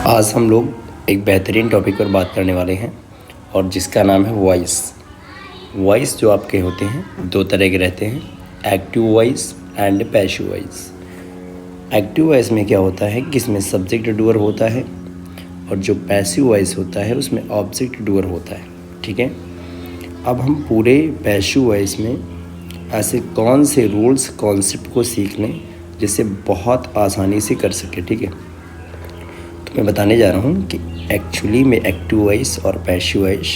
आज हम लोग एक बेहतरीन टॉपिक पर बात करने वाले हैं और जिसका नाम है वॉइस। वॉइस जो आपके होते हैं दो तरह के रहते हैं, active voice and passive voice. Active voice में क्या होता है कि इसमें सब्जेक्ट डूअर होता है और जो पैसिव वॉइस होता है उसमें ऑब्जेक्ट डूअर होता है। ठीक है, अब हम पूरे पैसिव वॉइस में ऐसे कौन से रूल्स कॉन्सेप्ट को सीख लें जिससे बहुत आसानी से कर सके। ठीक है, तो मैं बताने जा रहा हूँ कि एक्चुअली में एक्टिव वॉइस और पैसिव वॉइस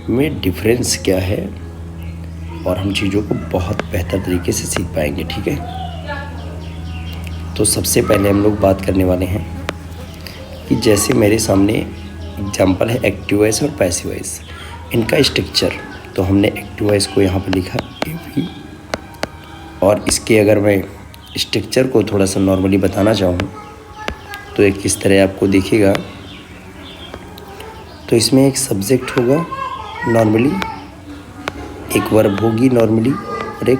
में डिफरेंस क्या है और हम चीज़ों को बहुत बेहतर तरीके से सीख पाएंगे। ठीक है, तो सबसे पहले हम लोग बात करने वाले हैं कि जैसे मेरे सामने एग्जांपल है एक्टिव वॉइस और पैसिव वॉइस, इनका स्ट्रक्चर। तो हमने एक्टिव वॉइस को यहाँ पर लिखा AV, और इसके अगर मैं स्ट्रक्चर को थोड़ा सा नॉर्मली बताना चाहूँ तो एक किस तरह आपको दिखेगा। तो इसमें एक सब्जेक्ट होगा नॉर्मली, एक वर्ब होगी नॉर्मली और एक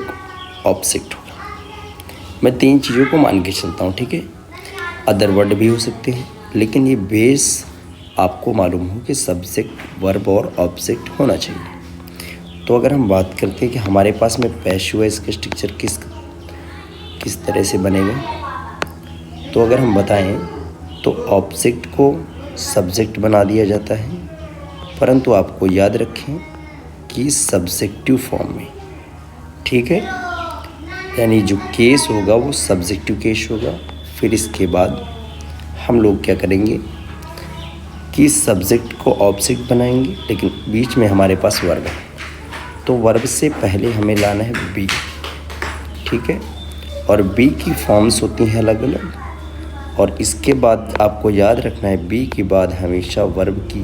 ऑब्जेक्ट होगा। मैं तीन चीज़ों को मान के चलता हूँ। ठीक है, अदर वर्ड भी हो सकते हैं, लेकिन ये बेस आपको मालूम हो कि सब्जेक्ट वर्ब और ऑब्जेक्ट होना चाहिए। तो अगर हम बात करते हैं कि हमारे पास में पैसिव वॉइस का स्ट्रक्चर किस तरह से बनेगा, तो अगर हम बताएं तो ऑब्जेक्ट को सब्जेक्ट बना दिया जाता है, परंतु आपको याद रखें कि सब्जेक्टिव फॉर्म में। ठीक है, यानी जो केस होगा वो सब्जेक्टिव केस होगा। फिर इसके बाद हम लोग क्या करेंगे कि सब्जेक्ट को ऑब्जेक्ट बनाएंगे, लेकिन बीच में हमारे पास वर्ब है, तो वर्ब से पहले हमें लाना है बी। ठीक है, और बी की फॉर्म्स होती हैं अलग अलग, और इसके बाद आपको याद रखना है बी के बाद हमेशा वर्ब की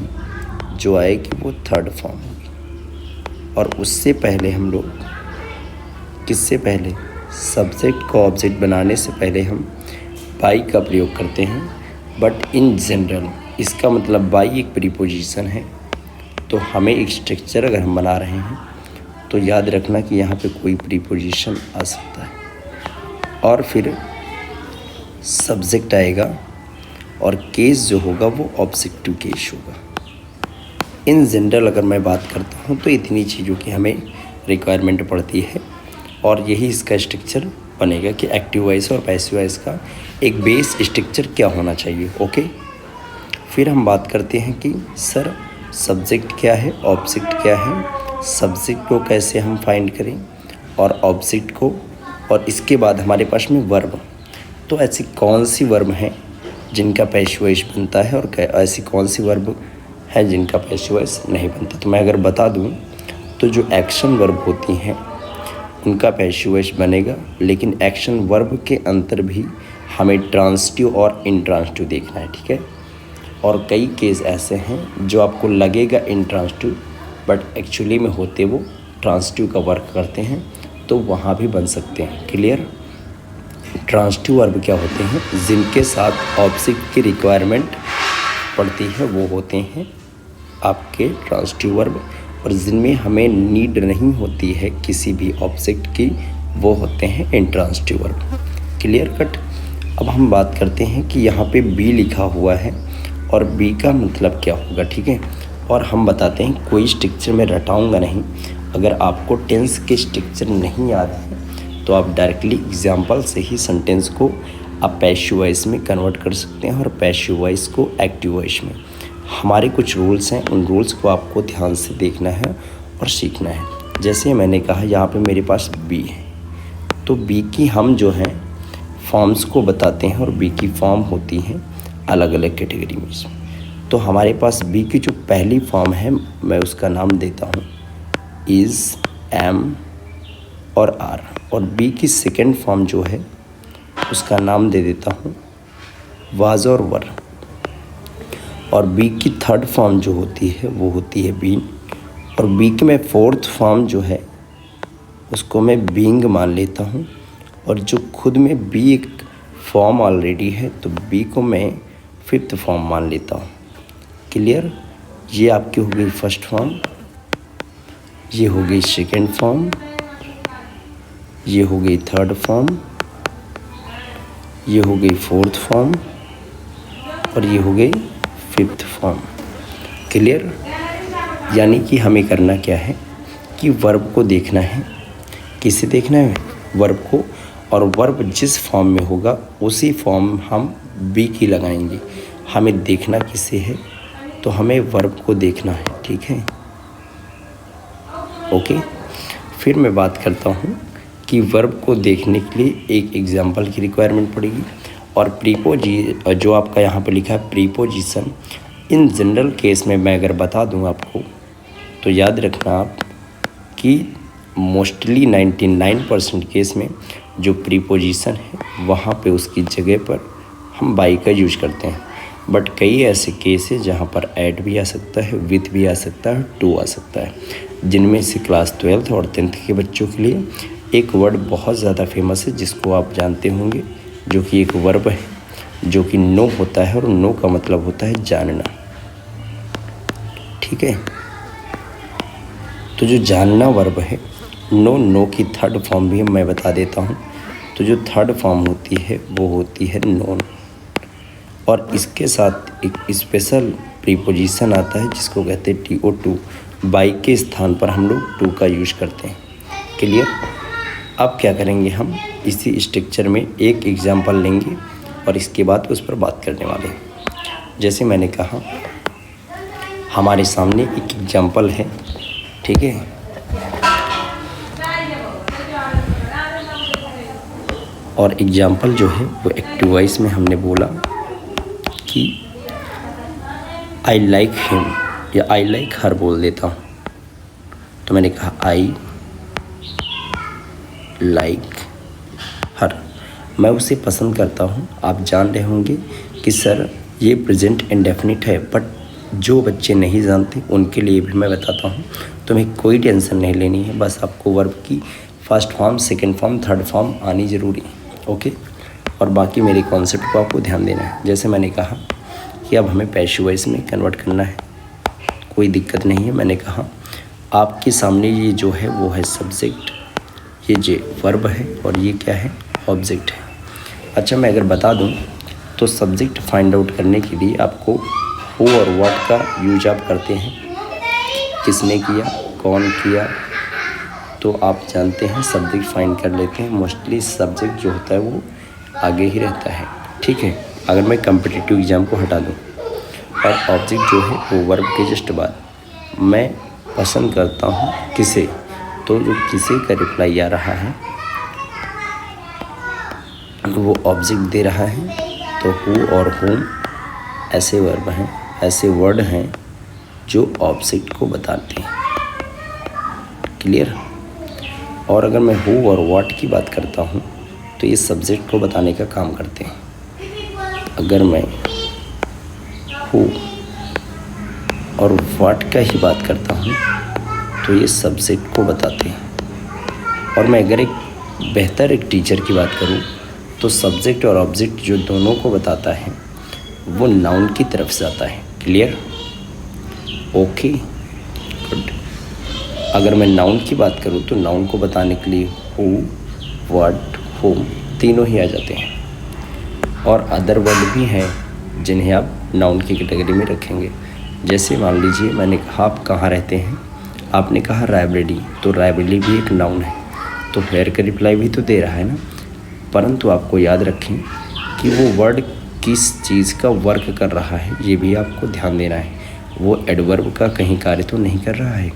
जो आएगी वो थर्ड फॉर्म होगी। और उससे पहले हम लोग किससे पहले सब्जेक्ट को ऑब्जेक्ट बनाने से पहले हम बाई का प्रयोग करते हैं। बट इन जनरल इसका मतलब बाई एक प्रीपोजिशन है, तो हमें एक स्ट्रक्चर अगर हम बना रहे हैं तो याद रखना कि यहाँ पे कोई प्रीपोजिशन आ सकता है और फिर सब्जेक्ट आएगा और केस जो होगा वो ऑब्जेक्टिव केस होगा। इन जनरल अगर मैं बात करता हूँ तो इतनी चीज़ों की हमें रिक्वायरमेंट पड़ती है और यही इसका स्ट्रक्चर बनेगा कि एक्टिव वॉइस और पैसिव वॉइस का एक बेस स्ट्रक्चर क्या होना चाहिए। ओके, फिर हम बात करते हैं कि सर सब्जेक्ट क्या है, ऑब्जेक्ट क्या है, सब्जेक्ट को कैसे हम फाइंड करें और ऑब्जेक्ट को, और इसके बाद हमारे पास में वर्ब। तो ऐसी कौन सी वर्ब हैं जिनका पैसिव वॉइस बनता है और ऐसी कौन सी वर्ब हैं जिनका पैसिव वॉइस नहीं बनता। तो मैं अगर बता दूं तो जो एक्शन वर्ब होती हैं उनका पैसिव वॉइस बनेगा, लेकिन एक्शन वर्ब के अंतर भी हमें ट्रांसिटिव और इंट्रांसिटिव देखना है। ठीक है, और कई केस ऐसे हैं जो आपको लगेगा इंट्रांसिटिव बट एक्चुअली में होते वो ट्रांसिटिव का वर्क करते हैं, तो वहाँ भी बन सकते हैं। क्लियर। ट्रांसिटिव वर्ब क्या होते हैं, जिनके साथ ऑब्जेक्ट की रिक्वायरमेंट पड़ती है वो होते हैं आपके ट्रांसिटिव वर्ब, और जिनमें हमें नीड नहीं होती है किसी भी ऑब्जेक्ट की वो होते हैं इंट्रांसिटिव वर्ब। Clear cut. अब हम बात करते हैं कि यहाँ पे बी लिखा हुआ है और बी का मतलब क्या होगा। ठीक है, और हम बताते हैं कोई स्ट्रक्चर में रटाऊँगा नहीं। अगर आपको टेंस के स्ट्रक्चर नहीं याद है तो आप डायरेक्टली एग्जाम्पल से ही सेंटेंस को आप पैसिव वॉइस में कन्वर्ट कर सकते हैं और पैसिव वॉइस को एक्टिव वॉइस में। हमारे कुछ रूल्स हैं, उन रूल्स को आपको ध्यान से देखना है और सीखना है। जैसे मैंने कहा यहाँ पे मेरे पास बी है, तो बी की हम जो हैं फॉर्म्स को बताते हैं और बी की फॉर्म होती हैं अलग अलग कैटेगरी में। तो हमारे पास बी की जो पहली फॉर्म है मैं उसका नाम देता हूँ इज़, एम और आर, और बी की सेकेंड फॉर्म जो है उसका नाम दे देता हूँ वाज और वर, और बी की थर्ड फॉर्म जो होती है वो होती है बीन, और बी की मैं फोर्थ फॉर्म जो है उसको मैं बीइंग मान लेता हूँ, और जो खुद में बी एक फॉर्म ऑलरेडी है तो बी को मैं फिफ्थ फॉर्म मान लेता हूँ। क्लियर। ये आपकी हो गई फर्स्ट फॉर्म, ये हो गई सेकेंड फॉर्म, ये हो गई थर्ड फॉर्म, ये हो गई फोर्थ फॉर्म, और ये हो गई फिफ्थ फॉर्म। क्लियर? यानी कि हमें करना क्या है कि वर्ब को देखना है। किसे देखना है? वर्ब को। और वर्ब जिस फॉर्म में होगा उसी फॉर्म हम बी की लगाएंगे। हमें देखना किसे है? तो हमें वर्ब को देखना है। ठीक है, ओके। फिर मैं बात करता हूँ कि वर्ब को देखने के लिए एक एग्जाम्पल की रिक्वायरमेंट पड़ेगी। और जो आपका यहाँ पे लिखा है प्रीपोजिशन, इन जनरल केस में मैं अगर बता दूँ आपको तो याद रखना आप कि मोस्टली 99% केस में जो प्रीपोजिशन है वहाँ पे उसकी जगह पर हम बाई का यूज करते हैं। बट कई ऐसे केस है जहाँ पर ऐड भी आ सकता है, विथ भी आ सकता है, टू आ सकता है, जिनमें से क्लास 12th और 10th के बच्चों के लिए एक वर्ड बहुत ज़्यादा फेमस है जिसको आप जानते होंगे, जो कि एक वर्ब है जो कि नो होता है। और नो का मतलब होता है जानना। ठीक है, तो जो जानना वर्ब है, नो की थर्ड फॉर्म भी मैं बता देता हूँ। तो जो थर्ड फॉर्म होती है वो होती है नोन। और इसके साथ एक स्पेशल प्रीपोजिशन आता है जिसको कहते हैं TO2। बाई के स्थान पर हम लोग टू का यूज करते हैं। क्लियर? अब क्या करेंगे, हम इसी स्ट्रक्चर में एक एग्जांपल लेंगे और इसके बाद उस पर बात करने वाले हैं। जैसे मैंने कहा, हमारे सामने एक एग्जांपल है। ठीक है, और एग्जांपल जो है वो एक्टिव वॉइस में हमने बोला कि आई लाइक हिम या आई लाइक हर बोल देता हूँ। तो मैंने कहा आई लाइक हर, मैं उसे पसंद करता हूँ। आप जान रहे होंगे कि सर ये प्रेजेंट इंडेफिनिट है, बट जो बच्चे नहीं जानते उनके लिए भी मैं बताता हूँ। तुम्हें कोई टेंशन नहीं लेनी है, बस आपको वर्ब की first form, second form, third form आनी ज़रूरी है। ओके, और बाकी मेरे कॉन्सेप्ट को आपको ध्यान देना है। जैसे मैंने कहा कि अब हमें पैसिव वॉइस में कन्वर्ट करना है, कोई दिक्कत नहीं है। मैंने कहा आपके सामने ये जो है वो है सब्जेक्ट, ये जो वर्ब है, और ये क्या है, ऑब्जेक्ट है। अच्छा, मैं अगर बता दूं तो सब्जेक्ट फाइंड आउट करने के लिए आपको हु और व्हाट का यूज आप करते हैं। किसने किया, कौन किया, तो आप जानते हैं सब्जेक्ट फाइंड कर लेते हैं। मोस्टली सब्जेक्ट जो होता है वो आगे ही रहता है। ठीक है, अगर मैं कम्पिटिटिव एग्ज़ाम को हटा दूं, और ऑब्जेक्ट जो है वो वर्ब के जस्ट बाद मैं पसंद करता हूँ किसे, तो जो किसे का रिप्लाई आ रहा है वो ऑब्जेक्ट दे रहा है। तो हु और होम ऐसे वर्ब हैं, ऐसे वर्ड हैं जो ऑब्जेक्ट को बताते हैं। क्लियर? और अगर मैं हु और व्हाट की बात करता हूँ तो ये सब्जेक्ट को बताने का काम करते हैं। अगर मैं हु और व्हाट का ही बात करता हूँ तो ये सब्जेक्ट को बताते हैं। और मैं अगर एक टीचर की बात करूँ तो सब्जेक्ट और ऑब्जेक्ट जो दोनों को बताता है वो नाउन की तरफ से आता है। क्लियर? Okay, good. अगर मैं नाउन की बात करूँ तो नाउन को बताने के लिए हु, व्हाट, होम तीनों ही आ जाते हैं। और अदर वर्ड भी हैं जिन्हें आप नाउन की कैटेगरी में रखेंगे। जैसे मान लीजिए मैंने कहा आप कहाँ रहते हैं, आपने कहा रायबरेली, तो रायबरेली भी एक नाउन है, तो वेयर का रिप्लाई भी तो दे रहा है ना। परंतु आपको याद रखें कि वो वर्ड किस चीज़ का वर्क कर रहा है, ये भी आपको ध्यान देना है। वो एडवर्ब का कहीं कार्य तो नहीं कर रहा है,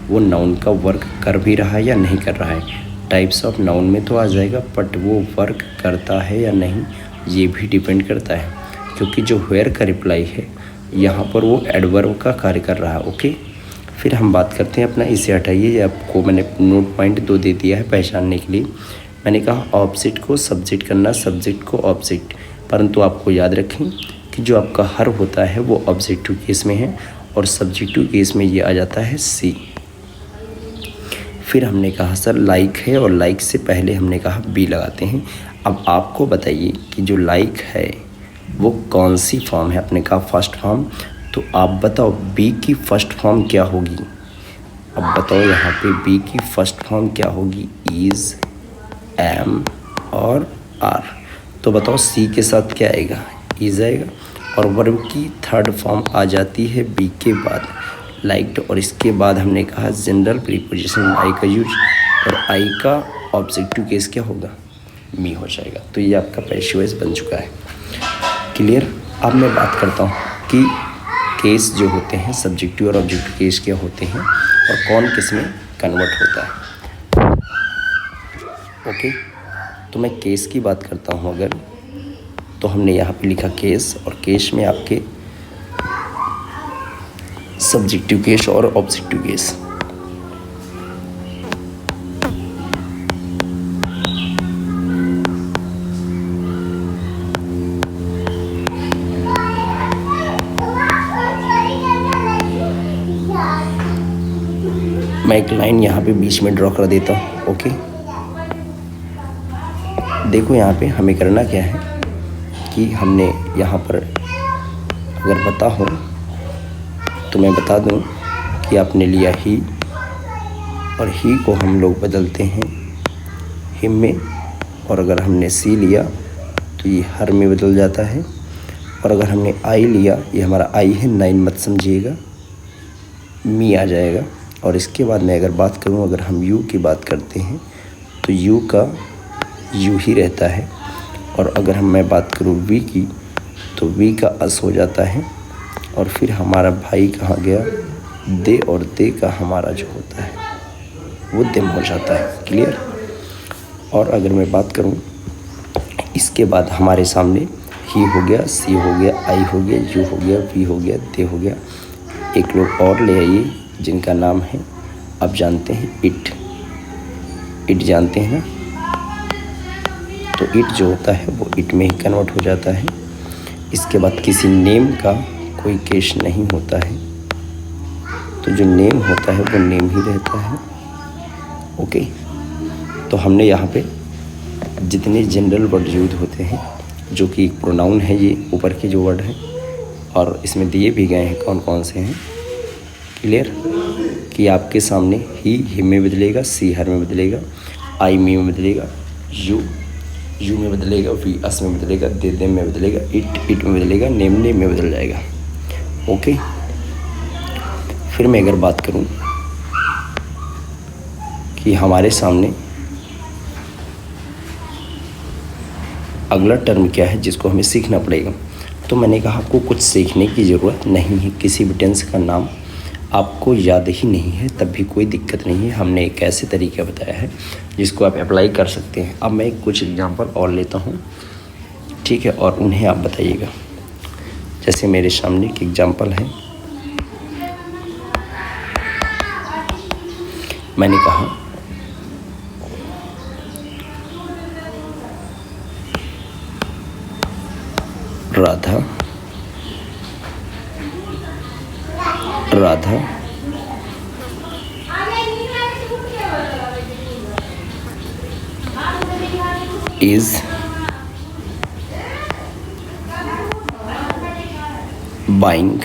वो नाउन का वर्क कर भी रहा है या नहीं कर रहा है। टाइप्स ऑफ नाउन में तो आ जाएगा, बट वो वर्क करता है या नहीं ये भी डिपेंड करता है, क्योंकि जो वेयर का रिप्लाई है यहाँ पर वो एडवर्ब का कार्य कर रहा है। ओके, फिर हम बात करते हैं अपना, इसे हटाइए, आपको मैंने नोट पॉइंट 2 दे दिया है पहचानने के लिए। मैंने कहा ऑब्जेक्ट को सब्जेक्ट करना, सब्जेक्ट को ऑब्जेक्ट, परंतु आपको याद रखें कि जो आपका हर होता है वो ऑब्जेक्टिव केस में है और सब्जेक्टिव केस में ये आ जाता है सी। फिर हमने कहा सर लाइक है, और लाइक से पहले हमने कहा बी लगाते हैं। अब आपको बताइए कि जो लाइक है वो कौन सी फॉर्म है। आपने कहा फर्स्ट फॉर्म, तो आप बताओ बी की फर्स्ट फॉर्म क्या होगी। अब बताओ यहाँ पे बी की फर्स्ट फॉर्म क्या होगी, इज़, एम और आर। तो बताओ सी के साथ क्या आएगा, इज़ आएगा, और वर्ब की थर्ड फॉर्म आ जाती है बी के बाद लाइक्ड, और इसके बाद हमने कहा जनरल प्रीपोजिशन आई का यूज, और आई का ऑब्जेक्टिव केस क्या होगा, मी हो जाएगा। तो ये आपका पैसिव वॉइस बन चुका है। क्लियर। अब मैं बात करता हूँ कि केस जो होते हैं सब्जेक्टिव और ऑब्जेक्टिव केस क्या होते हैं और कौन किस में कन्वर्ट होता है। ओके, तो मैं केस की बात करता हूँ अगर, तो हमने यहाँ पे लिखा केस, और केस में आपके सब्जेक्टिव केस और ऑब्जेक्टिव केस। मैं एक लाइन यहाँ पे बीच में ड्रॉ कर देता हूँ। ओके, देखो यहाँ पे हमें करना क्या है कि हमने यहाँ पर अगर पता हो तो मैं बता दूँ कि आपने लिया ही, और ही को हम लोग बदलते हैं हिम में, और अगर हमने सी लिया तो ये हर में बदल जाता है, और अगर हमने आई लिया, ये हमारा आई है, नाइन मत समझिएगा, मी आ जाएगा। और इसके बाद मैं अगर बात करूं, अगर हम यू की बात करते हैं तो यू का यू ही रहता है, और अगर मैं बात करूं वी की तो वी का अस हो जाता है, और फिर हमारा भाई कहाँ गया, दे, और दे का हमारा जो होता है वो दिम हो जाता है। क्लियर। और अगर मैं बात करूं इसके बाद हमारे सामने ही हो गया, सी हो गया, आई हो गया, यू हो गया, वी हो गया, दे हो गया। एक लोग और ले आइए जिनका नाम है, आप जानते हैं इट। इट जानते हैं ना, तो इट जो होता है वो इट में ही कन्वर्ट हो जाता है। इसके बाद किसी नेम का कोई केस नहीं होता है, तो जो नेम होता है वो नेम ही रहता है। ओके, तो हमने यहाँ पे जितने जनरल वर्ड यूज होते हैं, जो कि एक प्रोनाउन है, ये ऊपर के जो वर्ड हैं, और इसमें दिए भी गए हैं कौन कौन से हैं। क्लियर, कि आपके सामने ही हिम में बदलेगा, सी हर में बदलेगा, आई मी में बदलेगा, यू में बदलेगा, वी अस में बदलेगा, दे देम में बदलेगा, इट में बदलेगा, नेम में बदल जाएगा। ओके, फिर मैं अगर बात करूं कि हमारे सामने अगला टर्म क्या है जिसको हमें सीखना पड़ेगा, तो मैंने कहा आपको कुछ सीखने की ज़रूरत नहीं है। किसी भी टेंस का नाम आपको याद ही नहीं है तब भी कोई दिक्कत नहीं है। हमने एक ऐसे तरीका बताया है जिसको आप अप्लाई कर सकते हैं। अब मैं कुछ एग्जांपल और लेता हूँ, ठीक है, और उन्हें आप बताइएगा। जैसे मेरे सामने एक एग्जांपल है, मैंने कहा Radha is buying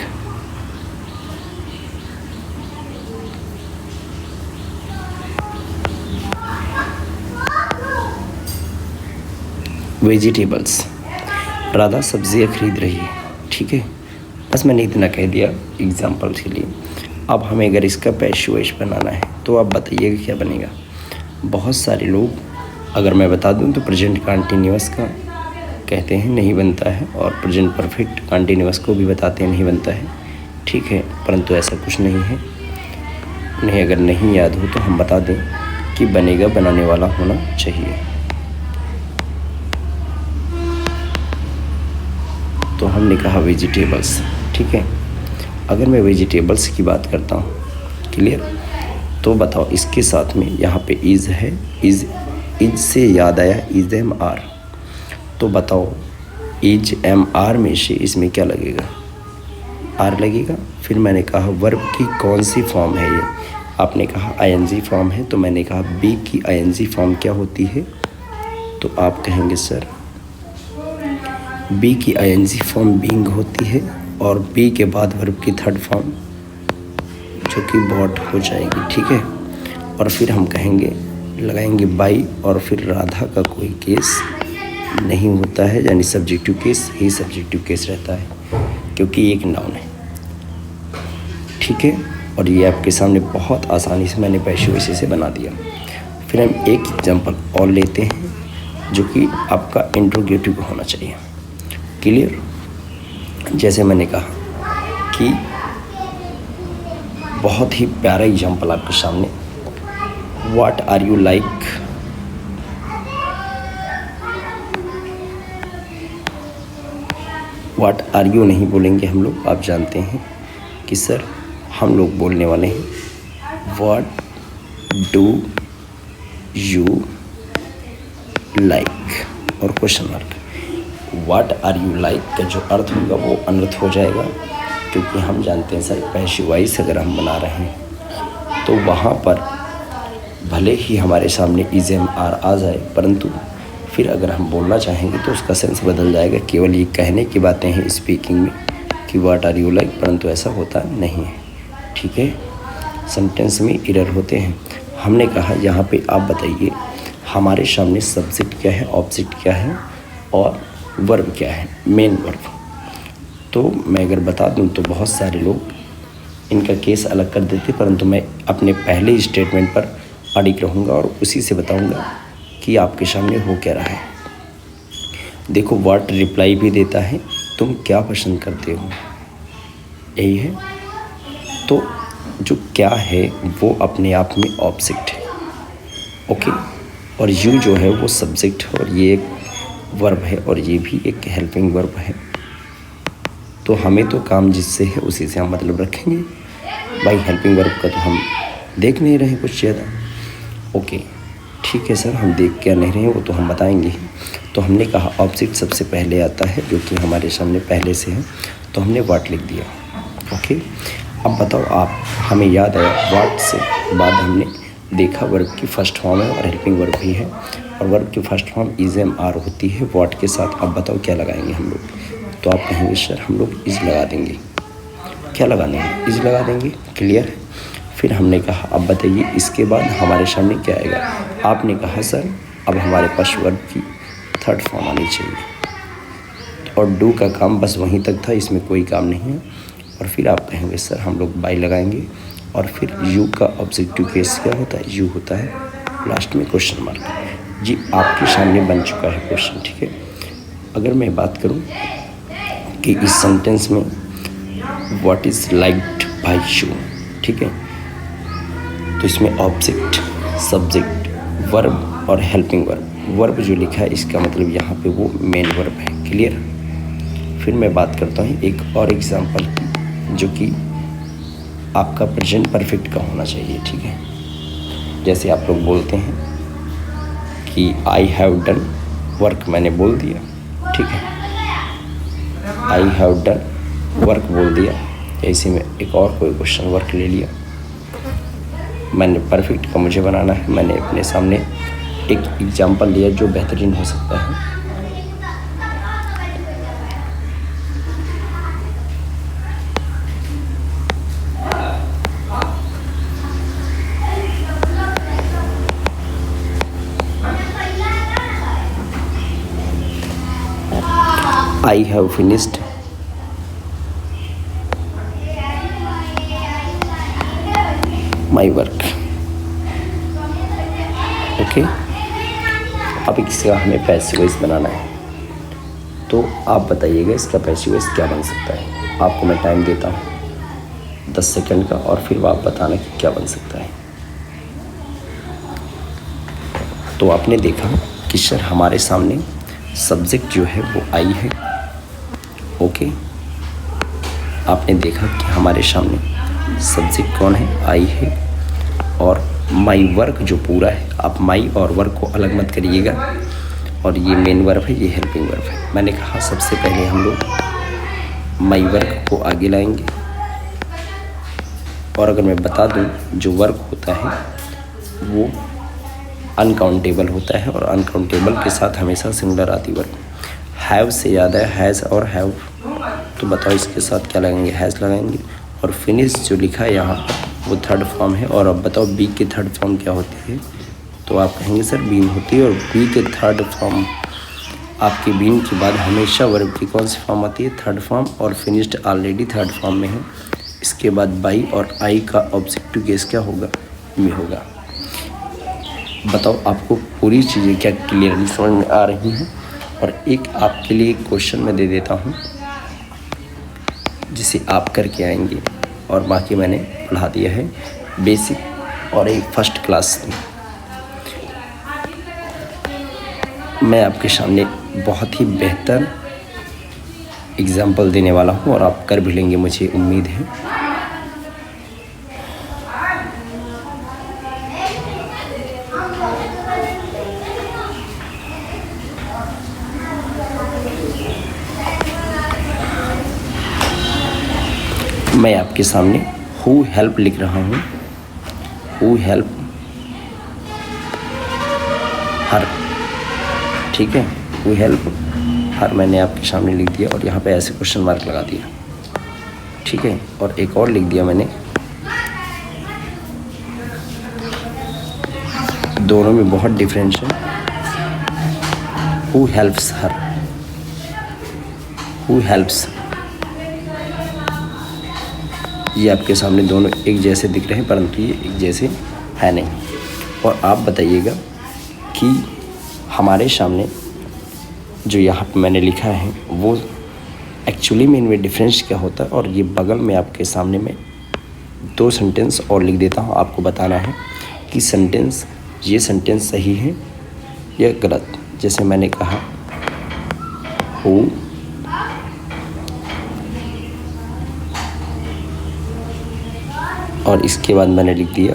vegetables. Radha सब्जियां खरीद रही है, ठीक है। बस मैंने इतना कह दिया एग्जाम्पल के लिए। अब हमें अगर इसका पैसिव वॉइस बनाना है तो आप बताइएगा क्या बनेगा। बहुत सारे लोग, अगर मैं बता दूं तो प्रेजेंट कंटिन्यूअस का कहते हैं नहीं बनता है, और प्रेजेंट परफेक्ट कंटिन्यूअस को भी बताते हैं नहीं बनता है, ठीक है, परंतु ऐसा कुछ नहीं है। उन्हें अगर नहीं याद हो तो हम बता दें कि बनेगा, बनाने वाला होना चाहिए। तो हमने कहा वेजिटेबल्स, ठीक है। अगर मैं वेजिटेबल्स की बात करता हूँ, क्लियर, तो बताओ इसके साथ में यहाँ पे इज़ है, इज़ से याद आया इज़ एम आर, तो बताओ इज एम आर में से इसमें क्या लगेगा, आर लगेगा। फिर मैंने कहा वर्ब की कौन सी फॉर्म है ये, आपने कहा आईएनजी फॉर्म है, तो मैंने कहा बी की आईएनजी फॉर्म क्या होती है, तो आप कहेंगे सर बी की आईएनजी फॉर्म बीइंग होती है, और बी के बाद वर्ब की थर्ड फॉर्म जो कि बॉट हो जाएगी, ठीक है। और फिर हम कहेंगे, लगाएंगे बाई, और फिर राधा का कोई केस नहीं होता है, यानी सब्जेक्टिव केस ही सब्जेक्टिव केस रहता है। क्योंकि ये एक नाउन है, ठीक है। और ये आपके सामने बहुत आसानी से मैंने पैसिव वॉइस से बना दिया। फिर हम एक एग्जांपल और लेते हैं जो कि आपका इंट्रोगेटिव होना चाहिए। क्लियर? जैसे मैंने कहा कि बहुत ही प्यारा एग्जांपल आपके सामने, what are you like, what are you नहीं बोलेंगे हम लोग, आप जानते हैं कि सर हम लोग बोलने वाले हैं व्हाट डू यू लाइक और question mark. What are you like का जो अर्थ होगा वो अनर्थ हो जाएगा, क्योंकि हम जानते हैं सर पैसिव वॉइस अगर हम बना रहे हैं तो वहाँ पर भले ही हमारे सामने इज़ आर आ जाए, परंतु फिर अगर हम बोलना चाहेंगे तो उसका सेंस बदल जाएगा। केवल ये कहने की बातें हैं स्पीकिंग में कि व्हाट आर यू लाइक, परंतु ऐसा होता नहीं है, ठीक है। सेंटेंस में एरर होते हैं। हमने कहा यहाँ पे आप बताइए हमारे सामने सब्जेक्ट क्या है, ऑब्जेक्ट क्या है और वर्ब क्या है, मेन वर्ब। तो मैं अगर बता दूँ तो बहुत सारे लोग इनका केस अलग कर देते, परंतु मैं अपने पहले स्टेटमेंट पर अडिग रहूँगा और उसी से बताऊँगा कि आपके सामने हो क्या रहा है। देखो व्हाट रिप्लाई भी देता है तुम क्या पसंद करते हो, यही है। तो जो क्या है वो अपने आप में ऑब्जेक्ट है, ओके। और यू जो है वो सब्जेक्ट है और ये एक वर्ब है और ये भी एक हेल्पिंग वर्ब है। तो हमें तो काम जिससे है उसी से हम मतलब रखेंगे। भाई हेल्पिंग वर्ब का तो हम देख नहीं रहे कुछ ज़्यादा, ओके ठीक है सर, हम देख क्या नहीं रहे वो तो हम बताएंगे ही। तो हमने कहा ऑब्जेक्ट सबसे पहले आता है जो कि हमारे सामने पहले से है, तो हमने व्हाट लिख दिया, ओके। अब बताओ आप, हमें याद आया व्हाट से बाद हमने देखा वर्ब की फर्स्ट फॉर्म है और हेल्पिंग वर्ब भी है और वर्ब की फर्स्ट फॉर्म इज़ आर होती है व्हाट के साथ। अब बताओ क्या लगाएंगे हम लोग, तो आप कहेंगे सर हम लोग इज़ लगा देंगे। क्या लगा देंगे? इज़ लगा देंगे, क्लियर है। फिर हमने कहा अब बताइए इसके बाद हमारे सामने क्या आएगा। आपने कहा सर अब हमारे पास वर्ब की थर्ड फॉर्म आनी चाहिए और डू का काम बस वहीं तक था, इसमें कोई काम नहीं है। और फिर आप कहेंगे सर हम लोग बाय लगाएंगे और फिर यू का ऑब्जेक्टिव केस क्या होता है, यू होता है लास्ट में क्वेश्चन मार्क। जी आपके सामने बन चुका है क्वेश्चन, ठीक है। अगर मैं बात करूं कि इस सेंटेंस में what is liked by you, ठीक है, तो इसमें ऑब्जेक्ट, सब्जेक्ट, वर्ब और हेल्पिंग वर्ब। वर्ब जो लिखा है इसका मतलब यहाँ पे वो मेन वर्ब है, क्लियर। फिर मैं बात करता हूँ एक और एग्जांपल की जो कि आपका प्रेजेंट परफेक्ट का होना चाहिए, ठीक है। जैसे आप लोग बोलते हैं कि आई हैव डन वर्क, मैंने बोल दिया, ठीक है, आई हैव डन वर्क बोल दिया। ऐसे में एक और कोई क्वेश्चन वर्क ले लिया, मैंने परफेक्ट का मुझे बनाना है, मैंने अपने सामने एक एग्जांपल लिया जो बेहतरीन हो सकता है। I have finished my work, okay. अब इसका हमें पैसिव वॉइस बनाना है, तो आप बताइएगा इसका पैसिव वॉइस क्या बन सकता है। आपको मैं टाइम देता हूँ 10 सेकंड का और फिर आप बताना कि क्या बन सकता है। तो आपने देखा कि सर हमारे सामने सब्जेक्ट जो है वो आई है, ओके। आपने देखा कि हमारे सामने सब्जेक्ट कौन है, आई है, और माई वर्क जो पूरा है, आप माई और वर्क को अलग मत करिएगा, और ये मेन वर्ब है, ये हेल्पिंग वर्ब है। मैंने कहा सबसे पहले हम लोग माई वर्क को आगे लाएंगे, और अगर मैं बता दूं जो वर्क होता है वो अनकाउंटेबल होता है और अनकाउंटेबल के साथ हमेशा सिंगुलर आती वर्ब। हैव से याद है हैज़ और हैव, तो बताओ इसके साथ क्या लगाएंगे, हैज़ लगाएंगे। और फिनिश जो लिखा है यहाँ पर वो थर्ड फॉर्म है, और अब बताओ बी की थर्ड फॉर्म क्या होती है, तो आप कहेंगे सर बीन होती है, और बी के थर्ड फॉर्म आपके बीन के बाद हमेशा वर्ब की कौन सी फॉर्म आती है? थर्ड फॉर्म, और फिनिश्ड ऑलरेडी थर्ड फॉर्म में है। इसके बाद बाई और आई का ऑब्जेक्टिव केस क्या होगा? में होगा। बताओ आपको पूरी चीज़ें क्या क्लियरली समझ में आ रही हैं? और एक आपके लिए क्वेश्चन मैं दे देता हूँ जिसे आप करके आएंगे, और बाकी मैंने पढ़ा दिया है बेसिक और एक फर्स्ट क्लास में। मैं आपके सामने बहुत ही बेहतर एग्जाम्पल देने वाला हूँ और आप कर भी लेंगे, मुझे उम्मीद है। मैं आपके सामने हु हेल्प लिख रहा हूँ। हु हेल्प हर, ठीक है। हु हेल्प हर मैंने आपके सामने लिख दिया और यहाँ पे ऐसे क्वेश्चन मार्क लगा दिया, ठीक है। और एक और लिख दिया मैंने, दोनों में बहुत डिफरेंस है। Who helps her, who helps, ये आपके सामने दोनों एक जैसे दिख रहे हैं परंतु ये एक जैसे है नहीं। और आप बताइएगा कि हमारे सामने जो यहाँ पे मैंने लिखा है वो एक्चुअली में इनमें डिफरेंस क्या होता है। और ये बगल में आपके सामने में 2 सेंटेंस और लिख देता हूँ, आपको बताना है कि सेंटेंस, ये सेंटेंस सही है या गलत। जैसे मैंने कहा हु और इसके बाद मैंने लिख दिया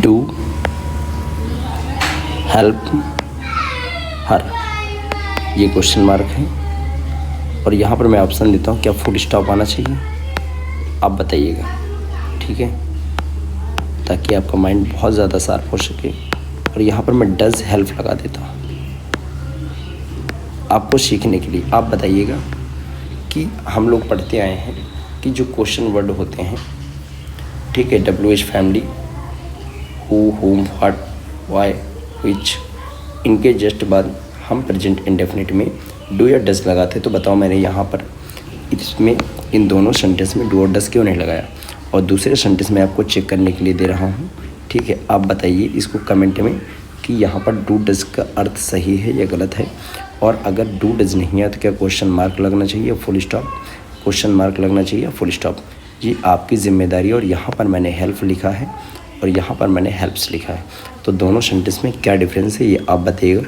डू हेल्प हर, ये क्वेश्चन मार्क है। और यहाँ पर मैं ऑप्शन देता हूँ, क्या फुल स्टॉप आना चाहिए? आप बताइएगा, ठीक है, ताकि आपका माइंड बहुत ज़्यादा शार्प हो सके। और यहाँ पर मैं डज हेल्प लगा देता हूँ आपको सीखने के लिए। आप बताइएगा कि हम लोग पढ़ते आए हैं कि जो क्वेश्चन वर्ड होते हैं, ठीक है, WH फैमिली, हु, हुम, व्हाट, व्हाई, व्हिच, इनके जस्ट बाद हम प्रेजेंट इंडेफिनिट में डू या डज लगाते। तो बताओ मैंने यहाँ पर इसमें इन दोनों सेंटेंस में डू और डज क्यों नहीं लगाया? और दूसरे सेंटेंस में आपको चेक करने के लिए दे रहा हूँ, ठीक है। आप बताइए इसको कमेंट में कि यहाँ पर डू डज का अर्थ सही है या गलत है। और अगर डू डज नहीं है तो क्या क्वेश्चन मार्क लगना चाहिए या फुल स्टॉप? क्वेश्चन मार्क लगना चाहिए या फुल स्टॉप? ये आपकी जिम्मेदारी। और यहाँ पर मैंने हेल्प लिखा है और यहाँ पर मैंने हेल्प्स लिखा है, तो दोनों सेंटेंस में क्या डिफरेंस है ये आप बताइएगा।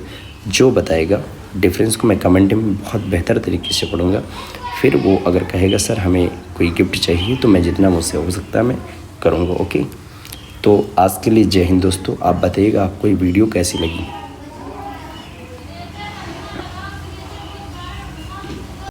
जो बताएगा डिफरेंस को मैं कमेंट में बहुत बेहतर तरीके से पढ़ूँगा। फिर वो अगर कहेगा सर हमें कोई गिफ्ट चाहिए, तो मैं जितना मुझसे हो सकता है मैं करूँगा, ओके। तो आज के लिए जय हिंद दोस्तों। आप बताइएगा आपको ये वीडियो कैसी लगी।